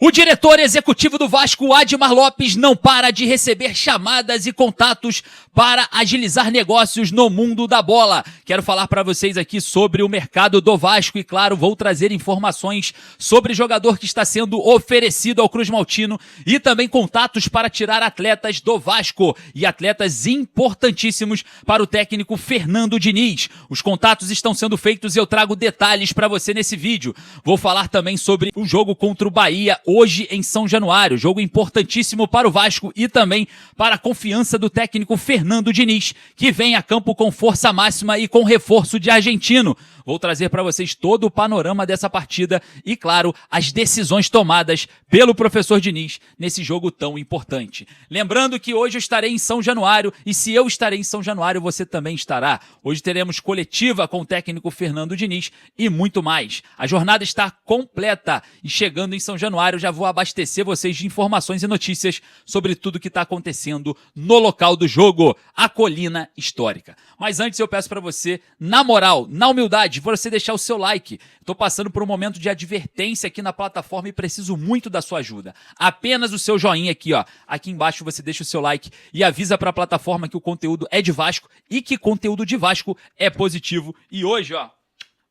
O diretor executivo do Vasco, Admar Lopes, não para de receber chamadas e contatos para agilizar negócios no mundo da bola. Quero falar para vocês aqui sobre o mercado do Vasco e, claro, vou trazer informações sobre jogador que está sendo oferecido ao Cruz Maltino e também contatos para tirar atletas do Vasco e atletas importantíssimos para o técnico Fernando Diniz. Os contatos estão sendo feitos e eu trago detalhes para você nesse vídeo. Vou falar também sobre o jogo contra o Bahia hoje em São Januário, jogo importantíssimo para o Vasco e também para a confiança do técnico Fernando Diniz, que vem a campo com força máxima e com reforço de argentino. Vou trazer para vocês todo o panorama dessa partida e, claro, as decisões tomadas pelo professor Diniz nesse jogo tão importante. Lembrando que hoje eu estarei em São Januário e se eu estarei em São Januário, você também estará. Hoje teremos coletiva com o técnico Fernando Diniz e muito mais. A jornada está completa e chegando em São Januário já vou abastecer vocês de informações e notícias sobre tudo que está acontecendo no local do jogo, a Colina Histórica. Mas antes eu peço para você, na moral, na humildade, você deixar o seu like. Estou passando por um momento de advertência aqui na plataforma e preciso muito da sua ajuda. Apenas o seu joinha aqui, ó. Aqui embaixo você deixa o seu like e avisa para a plataforma que o conteúdo é de Vasco e que conteúdo de Vasco é positivo. E hoje, ó,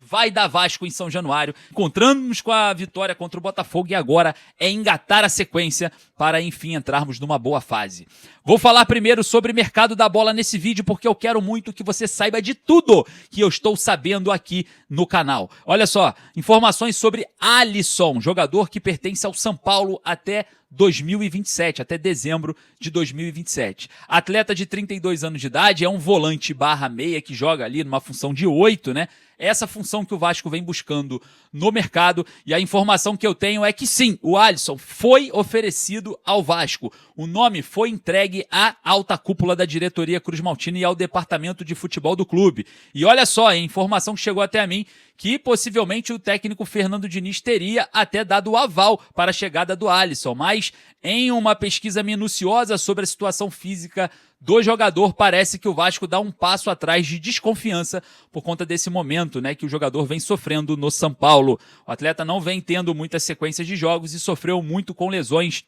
vai dar Vasco em São Januário. Encontramos com a vitória contra o Botafogo e agora é engatar a sequência para, enfim, entrarmos numa boa fase. Vou falar primeiro sobre mercado da bola nesse vídeo porque eu quero muito que você saiba de tudo que eu estou sabendo aqui no canal. Olha só, informações sobre Alisson, jogador que pertence ao São Paulo até 2027, até dezembro de 2027. Atleta de 32 anos de idade, é um volante barra meia que joga ali numa função de 8, né? Essa função que o Vasco vem buscando no mercado e a informação que eu tenho é que sim, o Alisson foi oferecido ao Vasco. O nome foi entregue à alta cúpula da diretoria Cruz Maltino e ao departamento de futebol do clube. E olha só, a informação que chegou até a mim que possivelmente o técnico Fernando Diniz teria até dado o aval para a chegada do Alisson, mas em uma pesquisa minuciosa sobre a situação física do jogador, parece que o Vasco dá um passo atrás de desconfiança por conta desse momento, né, que o jogador vem sofrendo no São Paulo. O atleta não vem tendo muitas sequências de jogos e sofreu muito com lesões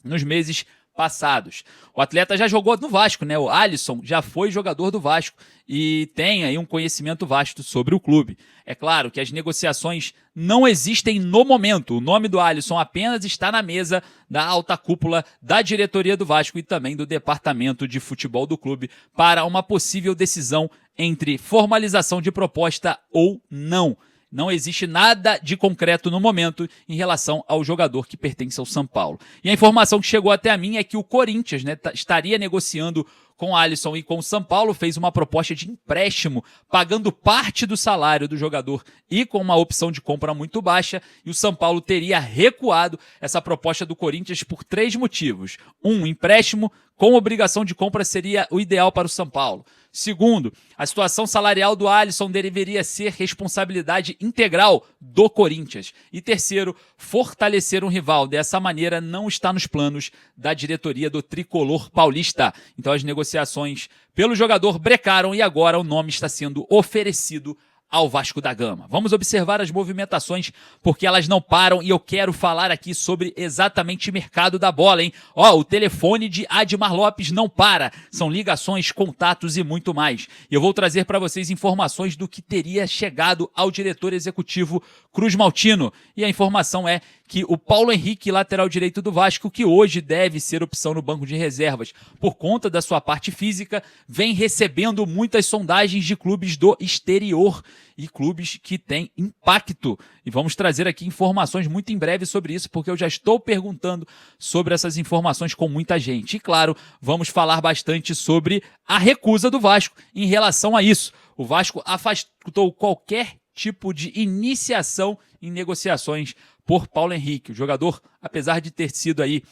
nos meses passados. O atleta já jogou no Vasco, né? O Alisson já foi jogador do Vasco e tem aí um conhecimento vasto sobre o clube. É claro que as negociações não existem no momento. O nome do Alisson apenas está na mesa da alta cúpula da diretoria do Vasco e também do departamento de futebol do clube para uma possível decisão entre formalização de proposta ou não. Não existe nada de concreto no momento em relação ao jogador que pertence ao São Paulo. E a informação que chegou até a mim é que o Corinthians, né, estaria negociando com o Alisson e com o São Paulo, fez uma proposta de empréstimo, pagando parte do salário do jogador e com uma opção de compra muito baixa, e o São Paulo teria recuado essa proposta do Corinthians por 3 motivos. 1, empréstimo com obrigação de compra seria o ideal para o São Paulo. Segundo, a situação salarial do Alisson deveria ser responsabilidade integral do Corinthians. E terceiro, fortalecer um rival. Dessa maneira não está nos planos da diretoria do tricolor paulista. Então as negociações pelo jogador brecaram e agora o nome está sendo oferecido ao Vasco da Gama. Vamos observar as movimentações porque elas não param e eu quero falar aqui sobre exatamente o mercado da bola, hein? Ó, o telefone de Admar Lopes não para. São ligações, contatos e muito mais. E eu vou trazer para vocês informações do que teria chegado ao diretor executivo Cruz Maltino. E a informação é que o Paulo Henrique, lateral direito do Vasco, que hoje deve ser opção no banco de reservas por conta da sua parte física, vem recebendo muitas sondagens de clubes do exterior e clubes que têm impacto. E vamos trazer aqui informações muito em breve sobre isso, porque eu já estou perguntando sobre essas informações com muita gente. E claro, vamos falar bastante sobre a recusa do Vasco em relação a isso. O Vasco afastou qualquer tipo de iniciação em negociações por Paulo Henrique. O jogador, apesar de ter sido aí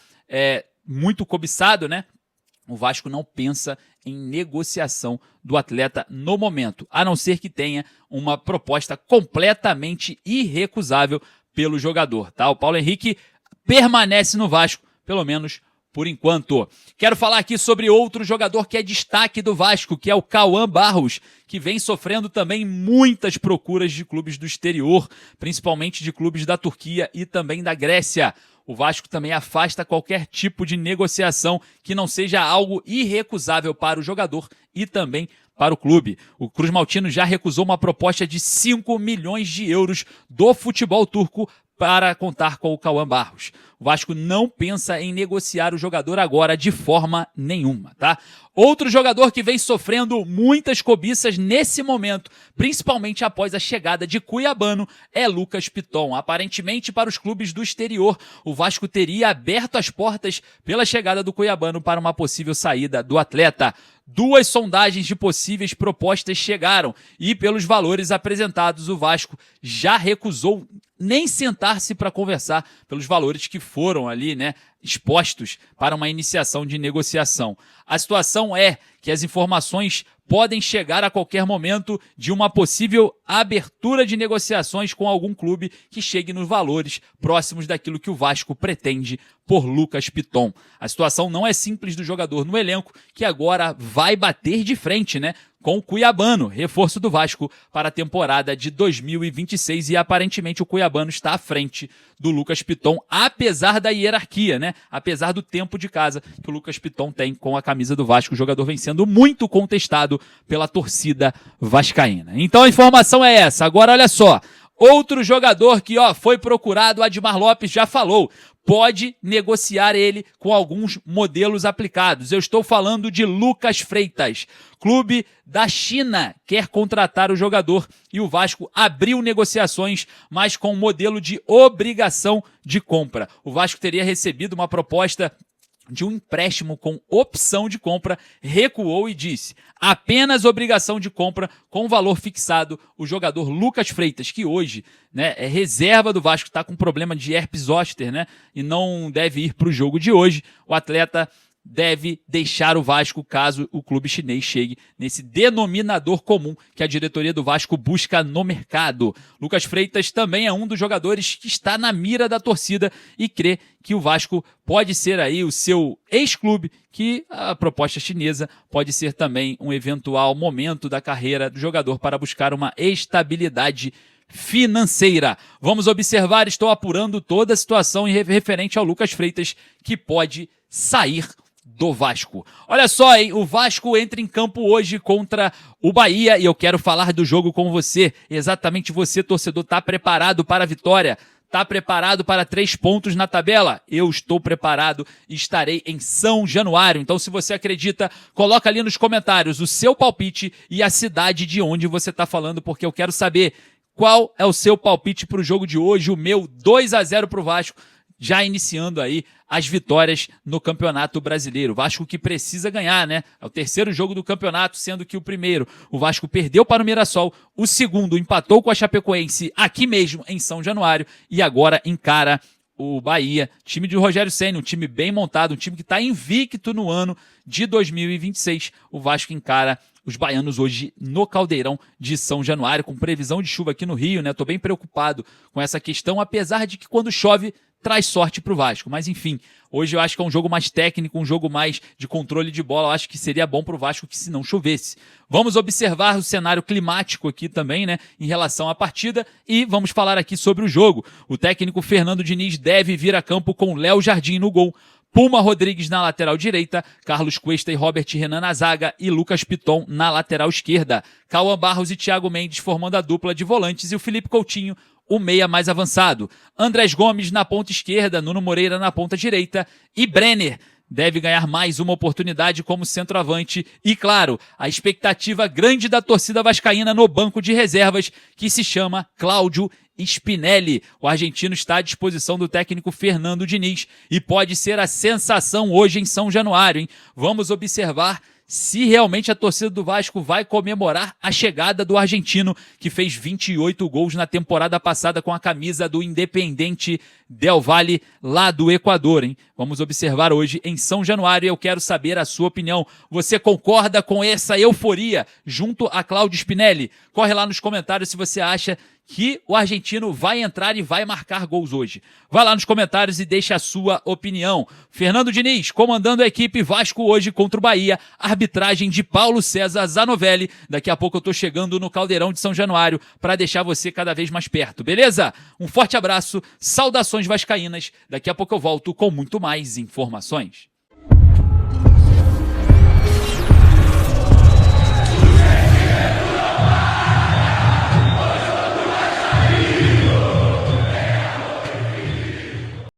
muito cobiçado, né? O Vasco não pensa em negociação do atleta no momento, a não ser que tenha uma proposta completamente irrecusável pelo jogador, tá? O Paulo Henrique permanece no Vasco, pelo menos por enquanto. Quero falar aqui sobre outro jogador que é destaque do Vasco, que é o Cauã Barros, que vem sofrendo também muitas procuras de clubes do exterior, principalmente de clubes da Turquia e também da Grécia. o Vasco também afasta qualquer tipo de negociação que não seja algo irrecusável para o jogador e também para o clube. O Cruz Maltino já recusou uma proposta de 5 milhões de euros do futebol turco para contar com o Cauã Barros. O Vasco não pensa em negociar o jogador agora de forma nenhuma, tá? Outro jogador que vem sofrendo muitas cobiças nesse momento, principalmente após a chegada de Cuiabano, é Lucas Piton. Aparentemente, para os clubes do exterior, o Vasco teria aberto as portas pela chegada do Cuiabano para uma possível saída do atleta. 2 sondagens de possíveis propostas chegaram e, pelos valores apresentados, o Vasco já recusou nem sentar-se para conversar pelos valores que foram ali, né, expostos para uma iniciação de negociação. A situação é que as informações podem chegar a qualquer momento de uma possível abertura de negociações com algum clube que chegue nos valores próximos daquilo que o Vasco pretende por Lucas Piton. A situação não é simples do jogador no elenco, que agora vai bater de frente, né, com o Cuiabano, reforço do Vasco para a temporada de 2026, e aparentemente o Cuiabano está à frente do Lucas Piton, apesar da hierarquia, né? Apesar do tempo de casa que o Lucas Piton tem com a camisa do Vasco. O jogador vem sendo muito contestado pela torcida vascaína. Então a informação é essa. Agora olha só, outro jogador que foi procurado, Admar Lopes já falou, pode negociar ele com alguns modelos aplicados. Eu estou falando de Lucas Freitas. Clube da China quer contratar o jogador e o Vasco abriu negociações, mas com um modelo de obrigação de compra. O Vasco teria recebido uma proposta de um empréstimo com opção de compra, recuou e disse apenas obrigação de compra com valor fixado. O jogador Lucas Freitas, que hoje, né, é reserva do Vasco, está com problema de herpes zoster, né, e não deve ir para o jogo de hoje. O atleta deve deixar o Vasco caso o clube chinês chegue nesse denominador comum que a diretoria do Vasco busca no mercado. Lucas Freitas também é um dos jogadores que está na mira da torcida e crê que o Vasco pode ser aí o seu ex-clube, que a proposta chinesa pode ser também um eventual momento da carreira do jogador para buscar uma estabilidade financeira. Vamos observar, estou apurando toda a situação referente ao Lucas Freitas, que pode sair do Vasco. Olha só, hein? O Vasco entra em campo hoje contra o Bahia e eu quero falar do jogo com você. Exatamente você, torcedor, tá preparado para a vitória? Tá preparado para 3 pontos na tabela? Eu estou preparado e estarei em São Januário. Então, se você acredita, coloca ali nos comentários o seu palpite e a cidade de onde você está falando, porque eu quero saber qual é o seu palpite para o jogo de hoje. O meu 2-0 para o Vasco, já iniciando aí as vitórias no Campeonato Brasileiro. O Vasco que precisa ganhar, né? É o 3º jogo do campeonato, sendo que o primeiro o Vasco perdeu para o Mirassol, o segundo empatou com a Chapecoense aqui mesmo em São Januário e agora encara o Bahia, time de Rogério Ceni, um time bem montado, um time que está invicto no ano de 2026. O Vasco encara os baianos hoje no Caldeirão de São Januário, com previsão de chuva aqui no Rio, né? Tô bem preocupado com essa questão, apesar de que quando chove traz sorte pro Vasco, mas enfim, hoje eu acho que é um jogo mais técnico, um jogo mais de controle de bola. Eu acho que seria bom pro Vasco que se não chovesse. Vamos observar o cenário climático aqui também, né, em relação à partida, e vamos falar aqui sobre o jogo. O técnico Fernando Diniz deve vir a campo com Léo Jardim no gol, Puma Rodrigues na lateral direita, Carlos Cuesta e Robert Renan na zaga e Lucas Piton na lateral esquerda. Cauã Barros e Thiago Mendes formando a dupla de volantes e o Felipe Coutinho, o meia mais avançado. Andrés Gomes na ponta esquerda, Nuno Moreira na ponta direita e Brenner deve ganhar mais uma oportunidade como centroavante. E claro, a expectativa grande da torcida vascaína no banco de reservas, que se chama Cláudio Spinelli. O argentino está à disposição do técnico Fernando Diniz e pode ser a sensação hoje em São Januário, hein? Vamos observar se realmente a torcida do Vasco vai comemorar a chegada do argentino, que fez 28 gols na temporada passada com a camisa do Independiente Del Valle, lá do Equador, hein? Vamos observar hoje em São Januário e eu quero saber a sua opinião. Você concorda com essa euforia junto a Cláudio Spinelli? Corre lá nos comentários se você acha que o argentino vai entrar e vai marcar gols hoje? Vai lá nos comentários e deixa a sua opinião. Fernando Diniz comandando a equipe Vasco hoje contra o Bahia. Arbitragem de Paulo César Zanovelli. Daqui a pouco eu tô chegando no Caldeirão de São Januário para deixar você cada vez mais perto, beleza? Um forte abraço, saudações vascaínas. Daqui a pouco eu volto com muito mais informações.